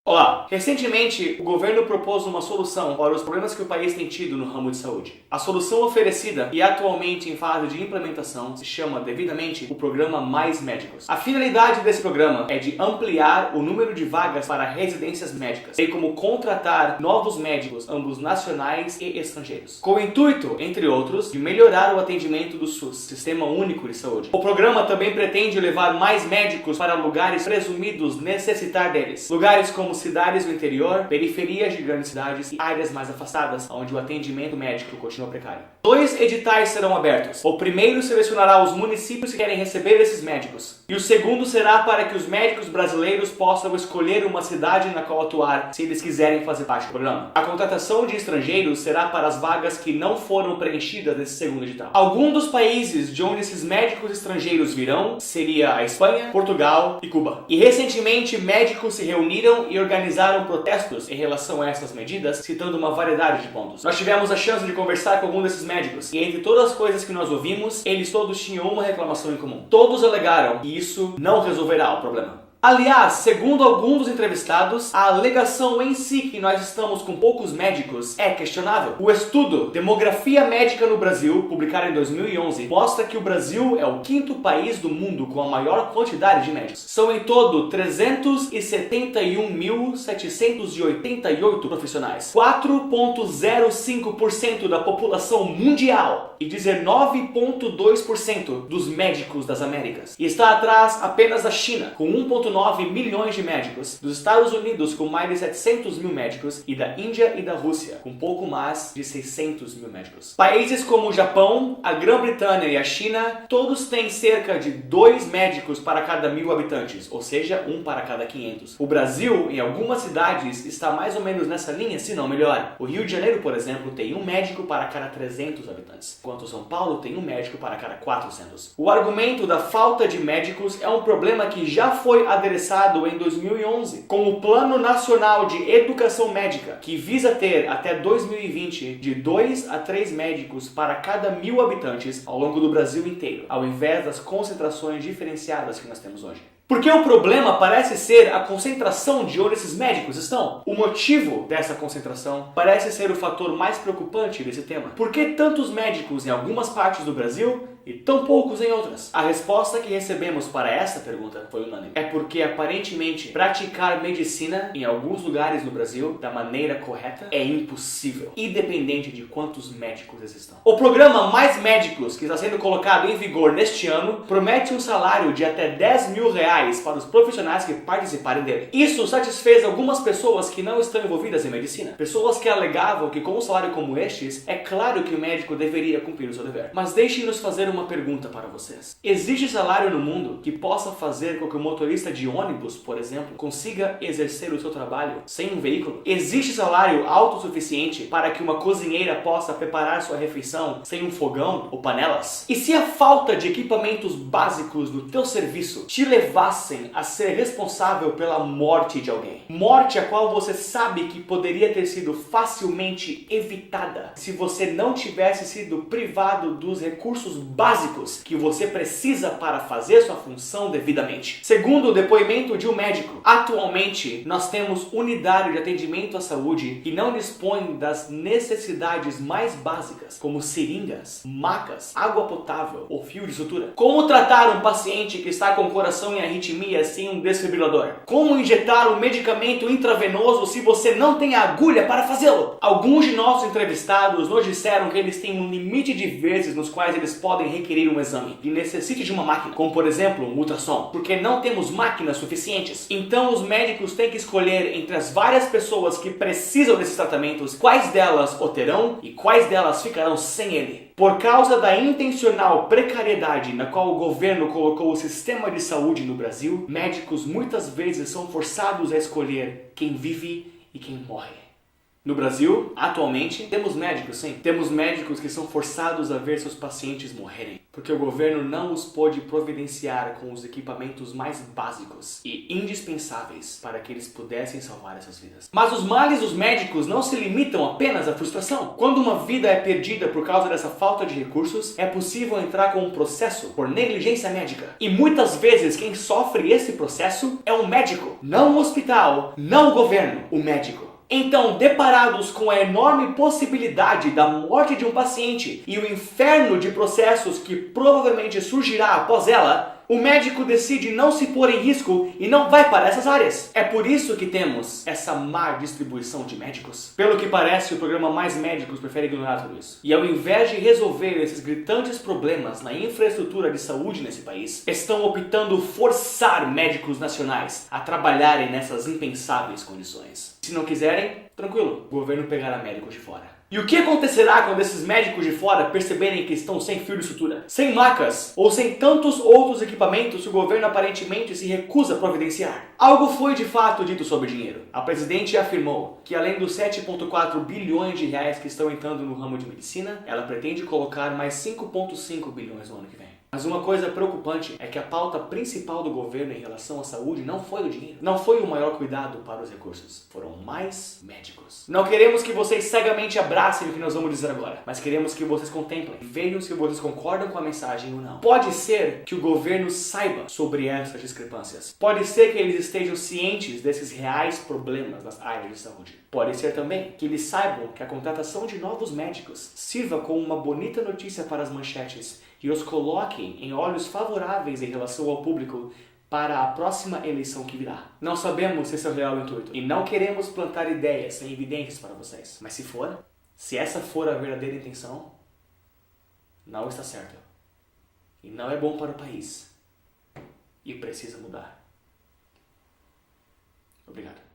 Olá! Recentemente, o governo propôs uma solução para os problemas que o país tem tido no ramo de saúde. A solução oferecida e atualmente em fase de implementação se chama devidamente o Programa Mais Médicos. A finalidade desse programa é de ampliar o número de vagas para residências médicas, bem como contratar novos médicos, ambos nacionais e estrangeiros, com o intuito, entre outros, de melhorar o atendimento do SUS, Sistema Único de Saúde. O programa também pretende levar mais médicos para lugares presumidos necessitar deles, lugares como cidades do interior, periferias de grandes cidades e áreas mais afastadas, onde o atendimento médico continua precário. 2 editais serão abertos. O primeiro selecionará os municípios que querem receber esses médicos, e o segundo será para que os médicos brasileiros possam escolher uma cidade na qual atuar, se eles quiserem fazer parte do programa. A contratação de estrangeiros será para as vagas que não foram preenchidas nesse segundo edital. Alguns dos países de onde esses médicos estrangeiros virão seria a Espanha, Portugal e Cuba. E recentemente médicos se reuniram e organizaram protestos em relação a essas medidas, citando uma variedade de pontos. Nós tivemos a chance de conversar com algum desses médicos, e entre todas as coisas que nós ouvimos, eles todos tinham uma reclamação em comum. Todos alegaram que isso não resolverá o problema. Aliás, segundo alguns dos entrevistados, a alegação em si que nós estamos com poucos médicos é questionável. O estudo Demografia Médica no Brasil, publicado em 2011, mostra que o Brasil é o 5º país do mundo com a maior quantidade de médicos. São em todo 371.788 profissionais, 4,05% da população mundial e 19,2% dos médicos das Américas. E está atrás apenas da China, com 1,9 milhões de médicos, dos Estados Unidos com mais de 700 mil médicos e da Índia e da Rússia com pouco mais de 600 mil médicos. Países como o Japão, a Grã-Bretanha e a China, todos têm cerca de 2 médicos para cada 1.000 habitantes, ou seja, 1 para cada 500. O Brasil, em algumas cidades, está mais ou menos nessa linha, se não melhor. O Rio de Janeiro, por exemplo, tem 1 médico para cada 300 habitantes, enquanto São Paulo tem 1 médico para cada 400. O argumento da falta de médicos é um problema que já foi adereçado em 2011 com o Plano Nacional de Educação Médica, que visa ter até 2020 de 2 a 3 médicos para cada 1.000 habitantes ao longo do Brasil inteiro, ao invés das concentrações diferenciadas que nós temos hoje. Porque o problema parece ser a concentração de onde esses médicos estão. O motivo dessa concentração parece ser o fator mais preocupante desse tema. Por que tantos médicos em algumas partes do Brasil e tão poucos em outras? A resposta que recebemos para essa pergunta foi unânime. É porque aparentemente praticar medicina em alguns lugares no Brasil da maneira correta é impossível, independente de quantos médicos existam. O programa Mais Médicos, que está sendo colocado em vigor neste ano, promete um salário de até R$10.000 para os profissionais que participarem dele. Isso satisfez algumas pessoas que não estão envolvidas em medicina. Pessoas que alegavam que com um salário como estes, é claro que o médico deveria cumprir o seu dever. Mas deixem-nos fazer uma pergunta para vocês. Existe salário no mundo que possa fazer com que o motorista de ônibus, por exemplo, consiga exercer o seu trabalho sem um veículo? Existe salário autossuficiente para que uma cozinheira possa preparar sua refeição sem um fogão ou panelas? E se a falta de equipamentos básicos do teu serviço te levassem a ser responsável pela morte de alguém? Morte a qual você sabe que poderia ter sido facilmente evitada se você não tivesse sido privado dos recursos básicos que você precisa para fazer sua função devidamente. Segundo o depoimento de um médico, atualmente nós temos unidade de atendimento à saúde que não dispõe das necessidades mais básicas, como seringas, macas, água potável ou fio de sutura. Como tratar um paciente que está com o coração em arritmia sem um desfibrilador? Como injetar um medicamento intravenoso se você não tem a agulha para fazê-lo? Alguns de nossos entrevistados nos disseram que eles têm um limite de vezes nos quais eles podem requerer um exame que necessite de uma máquina, como por exemplo um ultrassom, porque não temos máquinas suficientes. Então os médicos têm que escolher entre as várias pessoas que precisam desses tratamentos, quais delas o terão e quais delas ficarão sem ele. Por causa da intencional precariedade na qual o governo colocou o sistema de saúde no Brasil, médicos muitas vezes são forçados a escolher quem vive e quem morre. No Brasil, atualmente, temos médicos, sim. Temos médicos que são forçados a ver seus pacientes morrerem. porque o governo não os pôde providenciar com os equipamentos mais básicos e indispensáveis para que eles pudessem salvar essas vidas. Mas os males dos médicos não se limitam apenas à frustração. Quando uma vida é perdida por causa dessa falta de recursos, é possível entrar com um processo por negligência médica. E muitas vezes quem sofre esse processo é o médico, não o hospital, não o governo, o médico. Então, deparados com a enorme possibilidade da morte de um paciente e o inferno de processos que provavelmente surgirá após ela, o médico decide não se pôr em risco e não vai para essas áreas. É por isso que temos essa má distribuição de médicos. Pelo que parece, o programa Mais Médicos prefere ignorar tudo isso. E ao invés de resolver esses gritantes problemas na infraestrutura de saúde nesse país, estão optando forçar médicos nacionais a trabalharem nessas impensáveis condições. Se não quiserem, tranquilo, o governo pegará médicos de fora. E o que acontecerá quando esses médicos de fora perceberem que estão sem fio de sutura, sem macas ou sem tantos outros equipamentos que o governo aparentemente se recusa a providenciar? Algo foi de fato dito sobre dinheiro. A presidente afirmou que além dos 7,4 bilhões de reais que estão entrando no ramo de medicina, ela pretende colocar mais 5,5 bilhões no ano que vem. Mas uma coisa preocupante é que a pauta principal do governo em relação à saúde não foi o dinheiro. Não foi o maior cuidado para os recursos. Foram mais médicos. Não queremos que vocês cegamente abracem o que nós vamos dizer agora, mas queremos que vocês contemplem. Vejam se vocês concordam com a mensagem ou não. Pode ser que o governo saiba sobre essas discrepâncias. Pode ser que eles estejam cientes desses reais problemas nas áreas de saúde. Pode ser também que eles saibam que a contratação de novos médicos sirva como uma bonita notícia para as manchetes e os coloquem em olhos favoráveis em relação ao público para a próxima eleição que virá. Não sabemos se esse é o real intuito e não queremos plantar ideias sem evidências para vocês. Mas se essa for a verdadeira intenção, não está certo. E não é bom para o país. E precisa mudar. Obrigado.